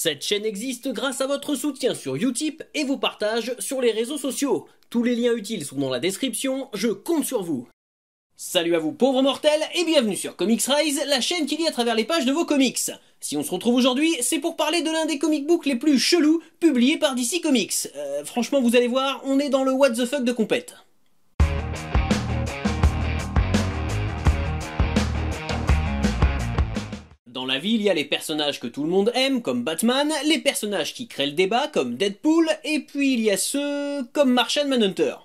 Cette chaîne existe grâce à votre soutien sur Utip et vos partages sur les réseaux sociaux. Tous les liens utiles sont dans la description, je compte sur vous. Salut à vous pauvres mortels et bienvenue sur Comics Rise, la chaîne qui lit à travers les pages de vos comics. Si on se retrouve aujourd'hui, c'est pour parler de l'un des comic books les plus chelous publiés par DC Comics. Franchement vous allez voir, on est dans le what the fuck de compète. Dans la vie, il y a les personnages que tout le monde aime, comme Batman, les personnages qui créent le débat, comme Deadpool, et puis il y a ceux comme Martian Manhunter.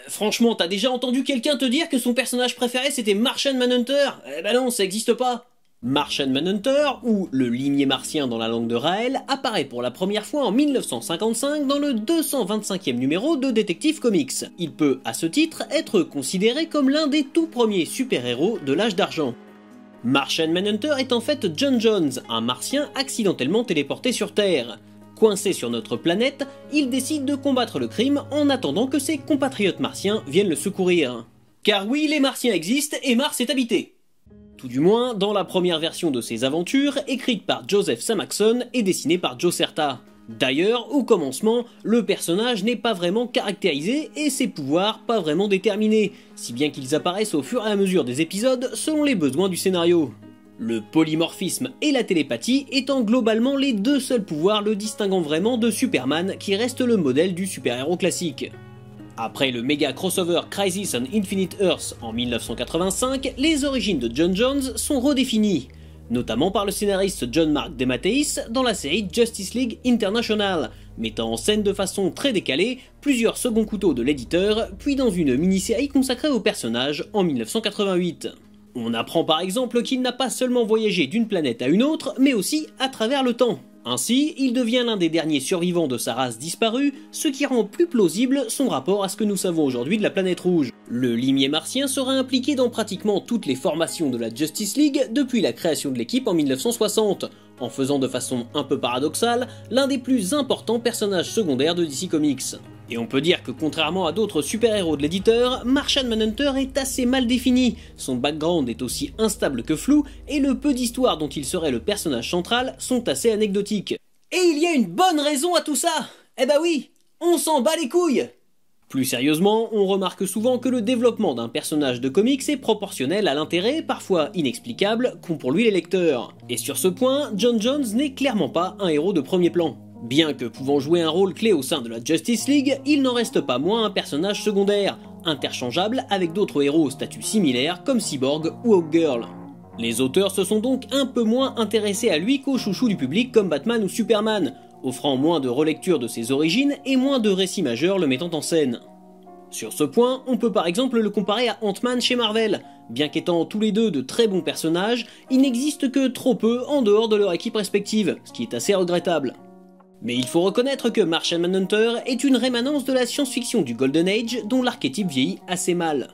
Franchement, t'as déjà entendu quelqu'un te dire que son personnage préféré c'était Martian Manhunter? Bah non, ça existe pas. Martian Manhunter, ou le limier martien dans la langue de Raël, apparaît pour la première fois en 1955 dans le 225e numéro de Detective Comics. Il peut, à ce titre, être considéré comme l'un des tout premiers super-héros de l'âge d'argent. Martian Manhunter est en fait John Jones, un martien accidentellement téléporté sur Terre. Coincé sur notre planète, il décide de combattre le crime en attendant que ses compatriotes martiens viennent le secourir. Car oui, les martiens existent et Mars est habité. Tout du moins dans la première version de ses aventures, écrite par Joseph Samakson et dessinée par Joe Certa. D'ailleurs, au commencement, le personnage n'est pas vraiment caractérisé et ses pouvoirs pas vraiment déterminés, si bien qu'ils apparaissent au fur et à mesure des épisodes selon les besoins du scénario. Le polymorphisme et la télépathie étant globalement les deux seuls pouvoirs le distinguant vraiment de Superman qui reste le modèle du super-héros classique. Après le méga crossover Crisis on Infinite Earths en 1985, les origines de John Jones sont redéfinies, notamment par le scénariste John Mark DeMatteis dans la série Justice League International, mettant en scène de façon très décalée plusieurs seconds couteaux de l'éditeur, puis dans une mini-série consacrée au personnage en 1988. On apprend par exemple qu'il n'a pas seulement voyagé d'une planète à une autre, mais aussi à travers le temps. Ainsi, il devient l'un des derniers survivants de sa race disparue, ce qui rend plus plausible son rapport à ce que nous savons aujourd'hui de la planète rouge. Le limier martien sera impliqué dans pratiquement toutes les formations de la Justice League depuis la création de l'équipe en 1960, en faisant de façon un peu paradoxale l'un des plus importants personnages secondaires de DC Comics. Et on peut dire que contrairement à d'autres super-héros de l'éditeur, Martian Manhunter est assez mal défini, son background est aussi instable que flou, et le peu d'histoires dont il serait le personnage central sont assez anecdotiques. Et il y a une bonne raison à tout ça! Eh bah oui, on s'en bat les couilles! Plus sérieusement, on remarque souvent que le développement d'un personnage de comics est proportionnel à l'intérêt, parfois inexplicable, qu'ont pour lui les lecteurs. Et sur ce point, John Jones n'est clairement pas un héros de premier plan. Bien que pouvant jouer un rôle clé au sein de la Justice League, il n'en reste pas moins un personnage secondaire, interchangeable avec d'autres héros au statut similaire comme Cyborg ou Hawkgirl. Les auteurs se sont donc un peu moins intéressés à lui qu'aux chouchous du public comme Batman ou Superman, offrant moins de relecture de ses origines et moins de récits majeurs le mettant en scène. Sur ce point, on peut par exemple le comparer à Ant-Man chez Marvel. Bien qu'étant tous les deux de très bons personnages, ils n'existent que trop peu en dehors de leur équipe respective, ce qui est assez regrettable. Mais il faut reconnaître que Martian Manhunter est une rémanence de la science-fiction du Golden Age dont l'archétype vieillit assez mal.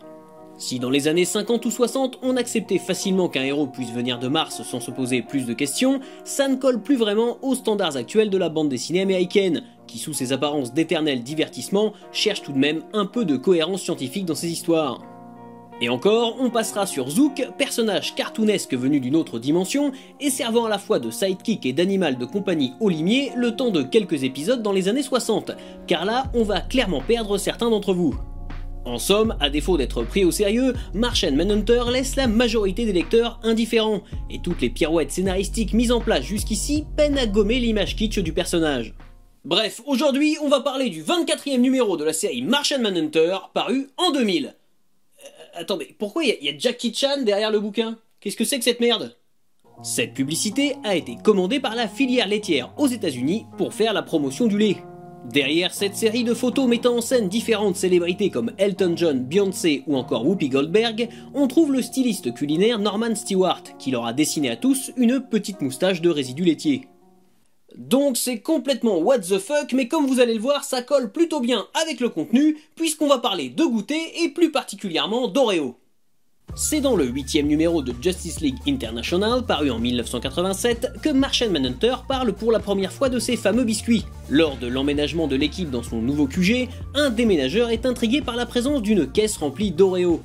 Si dans les années 50 ou 60 on acceptait facilement qu'un héros puisse venir de Mars sans se poser plus de questions, ça ne colle plus vraiment aux standards actuels de la bande dessinée américaine, qui sous ses apparences d'éternel divertissement cherche tout de même un peu de cohérence scientifique dans ses histoires. Et encore, on passera sur Zook, personnage cartoonesque venu d'une autre dimension et servant à la fois de sidekick et d'animal de compagnie au limier le temps de quelques épisodes dans les années 60, car là on va clairement perdre certains d'entre vous. En somme, à défaut d'être pris au sérieux, Martian Manhunter laisse la majorité des lecteurs indifférents, et toutes les pirouettes scénaristiques mises en place jusqu'ici peinent à gommer l'image kitsch du personnage. Bref, aujourd'hui on va parler du 24e numéro de la série Martian Manhunter, paru en 2000. Attends, mais pourquoi il y a Jackie Chan derrière le bouquin? Qu'est-ce que c'est que cette merde? Cette publicité a été commandée par la filière laitière aux États-Unis pour faire la promotion du lait. Derrière cette série de photos mettant en scène différentes célébrités comme Elton John, Beyoncé ou encore Whoopi Goldberg, on trouve le styliste culinaire Norman Stewart, qui leur a dessiné à tous une petite moustache de résidus laitiers. Donc c'est complètement what the fuck, mais comme vous allez le voir, ça colle plutôt bien avec le contenu, puisqu'on va parler de goûter et plus particulièrement d'Oreo. C'est dans le 8e numéro de Justice League International, paru en 1987, que Martian Manhunter parle pour la première fois de ses fameux biscuits. Lors de l'emménagement de l'équipe dans son nouveau QG, un déménageur est intrigué par la présence d'une caisse remplie d'Oreo.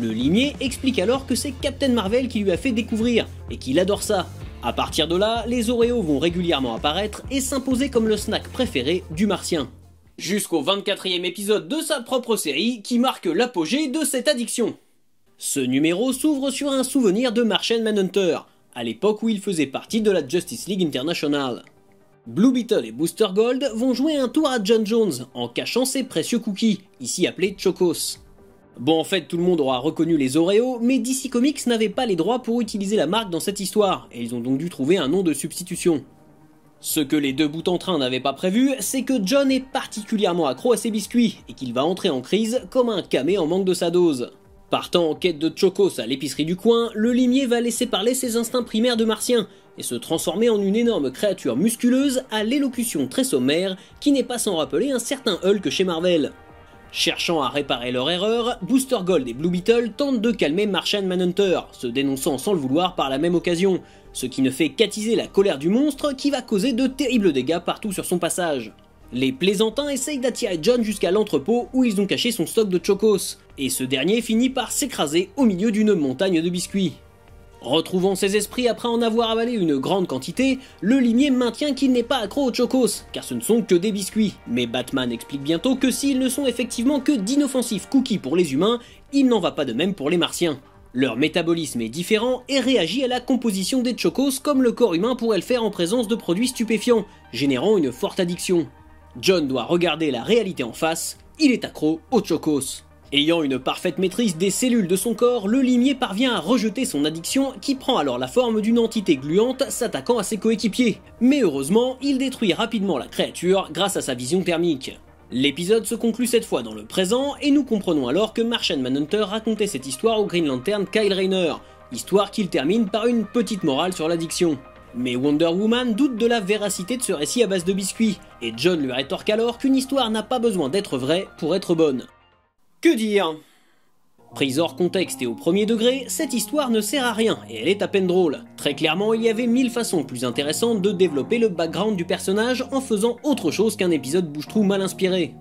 Le limier explique alors que c'est Captain Marvel qui lui a fait découvrir, et qu'il adore ça. À partir de là, les Oreos vont régulièrement apparaître et s'imposer comme le snack préféré du Martien. Jusqu'au 24e épisode de sa propre série qui marque l'apogée de cette addiction. Ce numéro s'ouvre sur un souvenir de Martian Manhunter, à l'époque où il faisait partie de la Justice League International. Blue Beetle et Booster Gold vont jouer un tour à John Jones en cachant ses précieux cookies, ici appelés Chocos. Bon, en fait, tout le monde aura reconnu les Oreos, mais DC Comics n'avait pas les droits pour utiliser la marque dans cette histoire, et ils ont donc dû trouver un nom de substitution. Ce que les deux bouts en train n'avaient pas prévu, c'est que John est particulièrement accro à ses biscuits, et qu'il va entrer en crise comme un camé en manque de sa dose. Partant en quête de Chocos à l'épicerie du coin, le limier va laisser parler ses instincts primaires de martien, et se transformer en une énorme créature musculeuse à l'élocution très sommaire, qui n'est pas sans rappeler un certain Hulk chez Marvel. Cherchant à réparer leur erreur, Booster Gold et Blue Beetle tentent de calmer Martian Manhunter, se dénonçant sans le vouloir par la même occasion, ce qui ne fait qu'attiser la colère du monstre qui va causer de terribles dégâts partout sur son passage. Les plaisantins essayent d'attirer John jusqu'à l'entrepôt où ils ont caché son stock de Chocos, et ce dernier finit par s'écraser au milieu d'une montagne de biscuits. Retrouvant ses esprits après en avoir avalé une grande quantité, le limier maintient qu'il n'est pas accro aux Chocos, car ce ne sont que des biscuits. Mais Batman explique bientôt que s'ils ne sont effectivement que d'inoffensifs cookies pour les humains, il n'en va pas de même pour les martiens. Leur métabolisme est différent et réagit à la composition des Chocos comme le corps humain pourrait le faire en présence de produits stupéfiants, générant une forte addiction. John doit regarder la réalité en face, il est accro aux Chocos. Ayant une parfaite maîtrise des cellules de son corps, le limier parvient à rejeter son addiction qui prend alors la forme d'une entité gluante s'attaquant à ses coéquipiers. Mais heureusement, il détruit rapidement la créature grâce à sa vision thermique. L'épisode se conclut cette fois dans le présent et nous comprenons alors que Martian Manhunter racontait cette histoire au Green Lantern Kyle Rayner, histoire qu'il termine par une petite morale sur l'addiction. Mais Wonder Woman doute de la véracité de ce récit à base de biscuits, et John lui rétorque alors qu'une histoire n'a pas besoin d'être vraie pour être bonne. Que dire? Prise hors contexte et au premier degré, cette histoire ne sert à rien et elle est à peine drôle. Très clairement, il y avait 1000 façons plus intéressantes de développer le background du personnage en faisant autre chose qu'un épisode bouche-trou mal inspiré.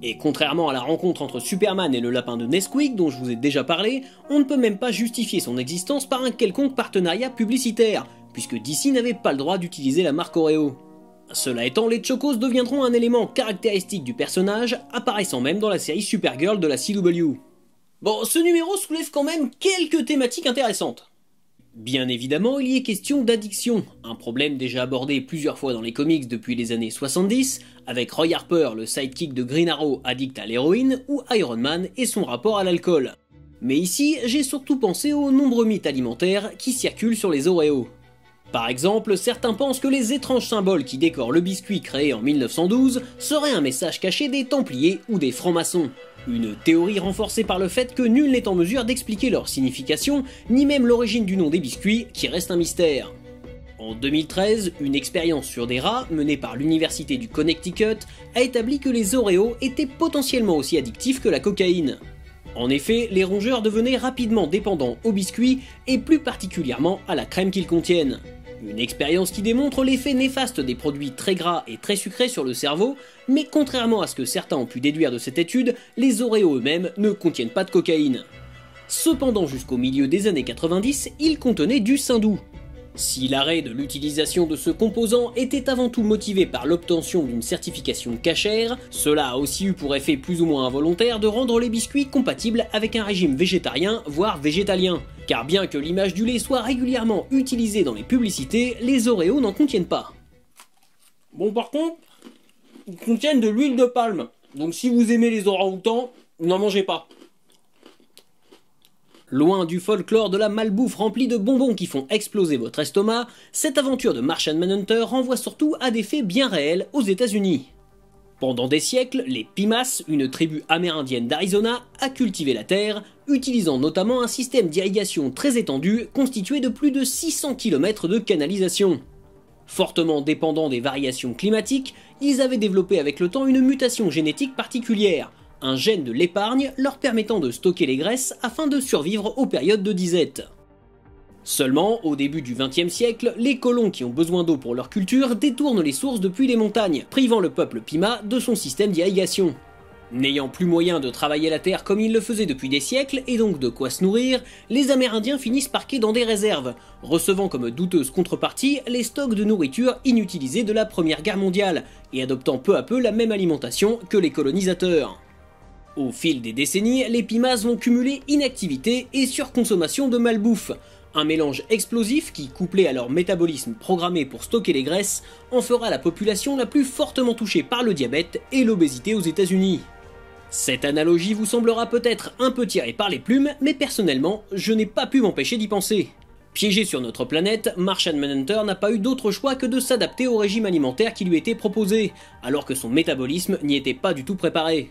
Et contrairement à la rencontre entre Superman et le lapin de Nesquik dont je vous ai déjà parlé, on ne peut même pas justifier son existence par un quelconque partenariat publicitaire, puisque DC n'avait pas le droit d'utiliser la marque Oreo. Cela étant, les Chocos deviendront un élément caractéristique du personnage, apparaissant même dans la série Supergirl de la CW. Bon, ce numéro soulève quand même quelques thématiques intéressantes. Bien évidemment, il y est question d'addiction, un problème déjà abordé plusieurs fois dans les comics depuis les années 70, avec Roy Harper, le sidekick de Green Arrow addict à l'héroïne, ou Iron Man et son rapport à l'alcool. Mais ici, j'ai surtout pensé aux nombreux mythes alimentaires qui circulent sur les Oreos. Par exemple, certains pensent que les étranges symboles qui décorent le biscuit créé en 1912 seraient un message caché des Templiers ou des francs-maçons. Une théorie renforcée par le fait que nul n'est en mesure d'expliquer leur signification, ni même l'origine du nom des biscuits, qui reste un mystère. En 2013, une expérience sur des rats, menée par l'université du Connecticut, a établi que les Oreos étaient potentiellement aussi addictifs que la cocaïne. En effet, les rongeurs devenaient rapidement dépendants aux biscuits, et plus particulièrement à la crème qu'ils contiennent. Une expérience qui démontre l'effet néfaste des produits très gras et très sucrés sur le cerveau, mais contrairement à ce que certains ont pu déduire de cette étude, les Oreos eux-mêmes ne contiennent pas de cocaïne. Cependant, jusqu'au milieu des années 90, ils contenaient du saindoux. Si l'arrêt de l'utilisation de ce composant était avant tout motivé par l'obtention d'une certification cachère, cela a aussi eu pour effet plus ou moins involontaire de rendre les biscuits compatibles avec un régime végétarien, voire végétalien. Car bien que l'image du lait soit régulièrement utilisée dans les publicités, les Oreos n'en contiennent pas. Bon, par contre, ils contiennent de l'huile de palme, donc si vous aimez les orang-outans, n'en mangez pas. Loin du folklore de la malbouffe remplie de bonbons qui font exploser votre estomac, cette aventure de Martian Manhunter renvoie surtout à des faits bien réels aux États-Unis. Pendant des siècles, les Pimas, une tribu amérindienne d'Arizona, a cultivé la terre, utilisant notamment un système d'irrigation très étendu constitué de plus de 600 km de canalisation. Fortement dépendants des variations climatiques, ils avaient développé avec le temps une mutation génétique particulière, un gène de l'épargne leur permettant de stocker les graisses afin de survivre aux périodes de disette. Seulement, au début du XXe siècle, les colons qui ont besoin d'eau pour leur culture détournent les sources depuis les montagnes, privant le peuple Pima de son système d'irrigation. N'ayant plus moyen de travailler la terre comme ils le faisaient depuis des siècles, et donc de quoi se nourrir, les Amérindiens finissent parqués dans des réserves, recevant comme douteuse contrepartie les stocks de nourriture inutilisés de la Première Guerre mondiale, et adoptant peu à peu la même alimentation que les colonisateurs. Au fil des décennies, les Pimas vont cumuler inactivité et surconsommation de malbouffe, un mélange explosif qui, couplé à leur métabolisme programmé pour stocker les graisses, en fera la population la plus fortement touchée par le diabète et l'obésité aux États-Unis. Cette analogie vous semblera peut-être un peu tirée par les plumes, mais personnellement, je n'ai pas pu m'empêcher d'y penser. Piégé sur notre planète, Martian Manhunter n'a pas eu d'autre choix que de s'adapter au régime alimentaire qui lui était proposé, alors que son métabolisme n'y était pas du tout préparé.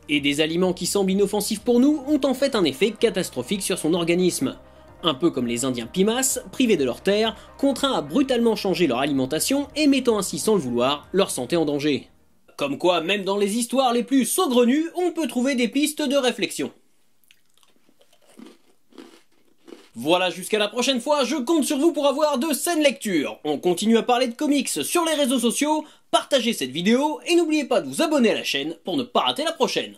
Et des aliments qui semblent inoffensifs pour nous ont en fait un effet catastrophique sur son organisme. Un peu comme les Indiens Pimas, privés de leur terre, contraints à brutalement changer leur alimentation et mettant ainsi sans le vouloir leur santé en danger. Comme quoi, même dans les histoires les plus saugrenues, on peut trouver des pistes de réflexion. Voilà, jusqu'à la prochaine fois, je compte sur vous pour avoir de saines lectures. On continue à parler de comics sur les réseaux sociaux, partagez cette vidéo et n'oubliez pas de vous abonner à la chaîne pour ne pas rater la prochaine.